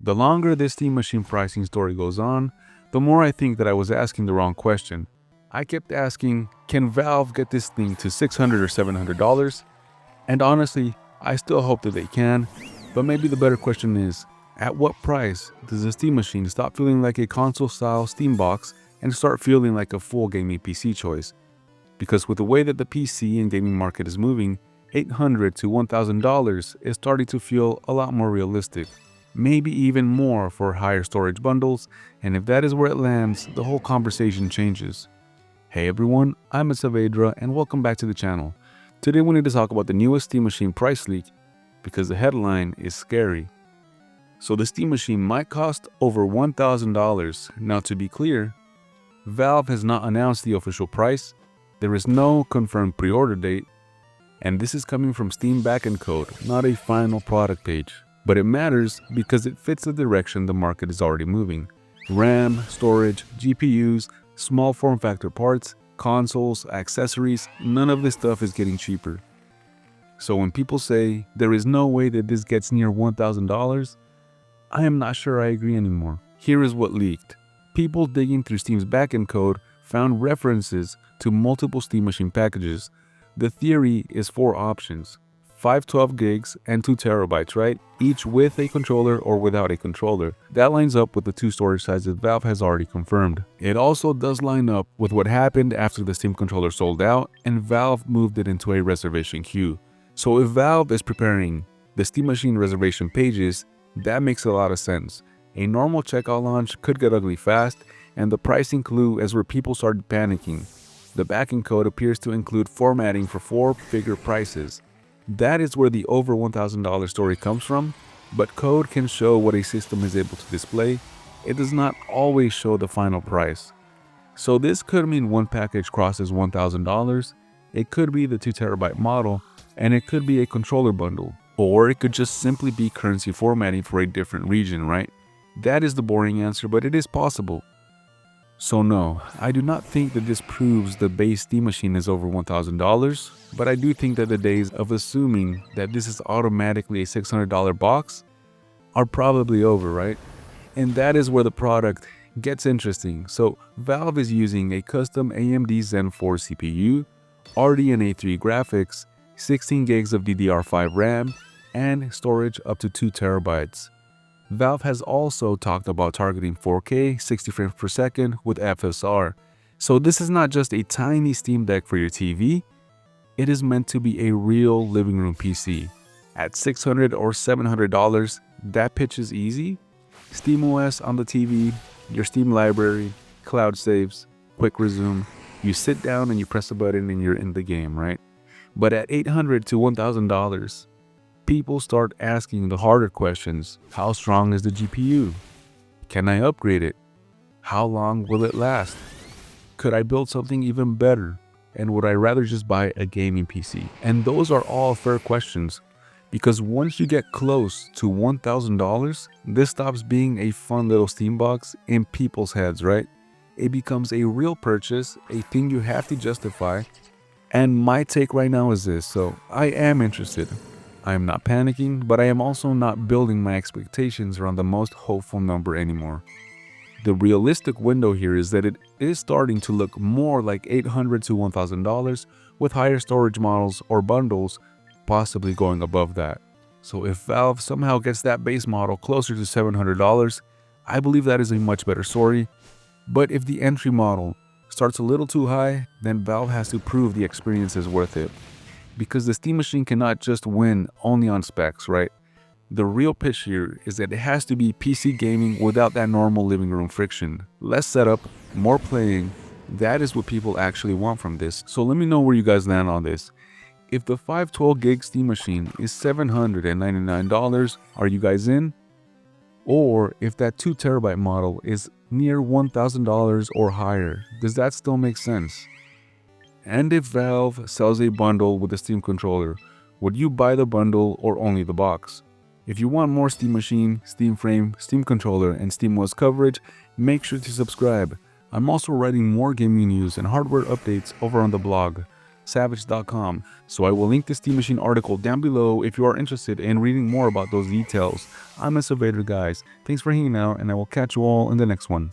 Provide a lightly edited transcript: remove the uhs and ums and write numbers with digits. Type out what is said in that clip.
The longer this Steam Machine pricing story goes on, the more I think that I was asking the wrong question. I kept asking, can Valve get this thing to $600 or $700? And honestly, I still hope that they can, but maybe the better question is, at what price does the Steam Machine stop feeling like a console-style Steam box and start feeling like a full gaming PC choice? Because with the way that the PC and gaming market is moving, $800 to $1,000 is starting to feel a lot more realistic. Maybe even more for higher storage bundles, and if that is where it lands, the whole conversation changes. Hey everyone, I'm Saavedra and welcome back to the channel. Today we need to talk about the newest Steam Machine price leak because the headline is scary. So the Steam Machine might cost over $1,000. Now to be clear, Valve has not announced the official price, there is no confirmed pre-order date, and this is coming from Steam backend code, not a final product page. But it matters because it fits the direction the market is already moving. RAM, storage, GPUs, small form factor parts, consoles, accessories, none of this stuff is getting cheaper. So when people say there is no way that this gets near $1,000, I am not sure I agree anymore. Here is what leaked. People digging through Steam's backend code found references to multiple Steam Machine packages. The theory is 4 options. 512 gigs and 2 terabytes, right? Each with a controller or without a controller. That lines up with the 2 storage sizes Valve has already confirmed. It also does line up with what happened after the Steam controller sold out and Valve moved it into a reservation queue. So if Valve is preparing the Steam Machine reservation pages, that makes a lot of sense. A normal checkout launch could get ugly fast, and the pricing clue is where people started panicking. The backend code appears to include formatting for 4-figure prices. That is where the over $1,000 story comes from, but code can show what a system is able to display. It does not always show the final price. So this could mean one package crosses $1,000, it could be the 2 terabyte model, and it could be a controller bundle. Or it could just simply be currency formatting for a different region, right? That is the boring answer, but it is possible. So no, I do not think that this proves the base Steam Machine is over $1,000, but I do think that the days of assuming that this is automatically a $600 box are probably over, right? And that is where the product gets interesting. So Valve is using a custom AMD Zen 4 CPU, RDNA 3 graphics, 16 gigs of DDR5 RAM, and storage up to 2 terabytes. Valve has also talked about targeting 4K 60 frames per second with FSR. So this is not just a tiny Steam Deck for your TV, it is meant to be a real living room PC. At $600 or $700, that pitch is easy. SteamOS on the TV, your Steam library, cloud saves, quick resume. You sit down and you press a button and you're in the game, right? But at $800 to $1,000, people start asking the harder questions. How strong is the GPU? Can I upgrade it? How long will it last? Could I build something even better? And would I rather just buy a gaming PC? And those are all fair questions, because once you get close to $1,000, this stops being a fun little Steam box in people's heads, right? It becomes a real purchase, a thing you have to justify. And my take right now is this, so I am interested. I am not panicking, but I am also not building my expectations around the most hopeful number anymore. The realistic window here is that it is starting to look more like $800 to $1,000 with higher storage models or bundles possibly going above that. So if Valve somehow gets that base model closer to $700, I believe that is a much better story. But if the entry model starts a little too high, then Valve has to prove the experience is worth it. Because the Steam Machine cannot just win only on specs, right? The real pitch here is that it has to be PC gaming without that normal living room friction. Less setup, more playing. That is what people actually want from this. So let me know where you guys land on this. If the 512 gig Steam Machine is $799, are you guys in? Or if that 2 terabyte model is near $1,000 or higher, does that still make sense? And if Valve sells a bundle with a Steam controller, would you buy the bundle or only the box? If you want more Steam Machine, Steam Frame, Steam Controller, and SteamOS coverage, make sure to subscribe. I'm also writing more gaming news and hardware updates over on the blog. savage.com. So I will link the Steam Machine article down below if you are interested in reading more about those details. I'm SEvader, guys. Thanks for hanging out, and I will catch you all in the next one.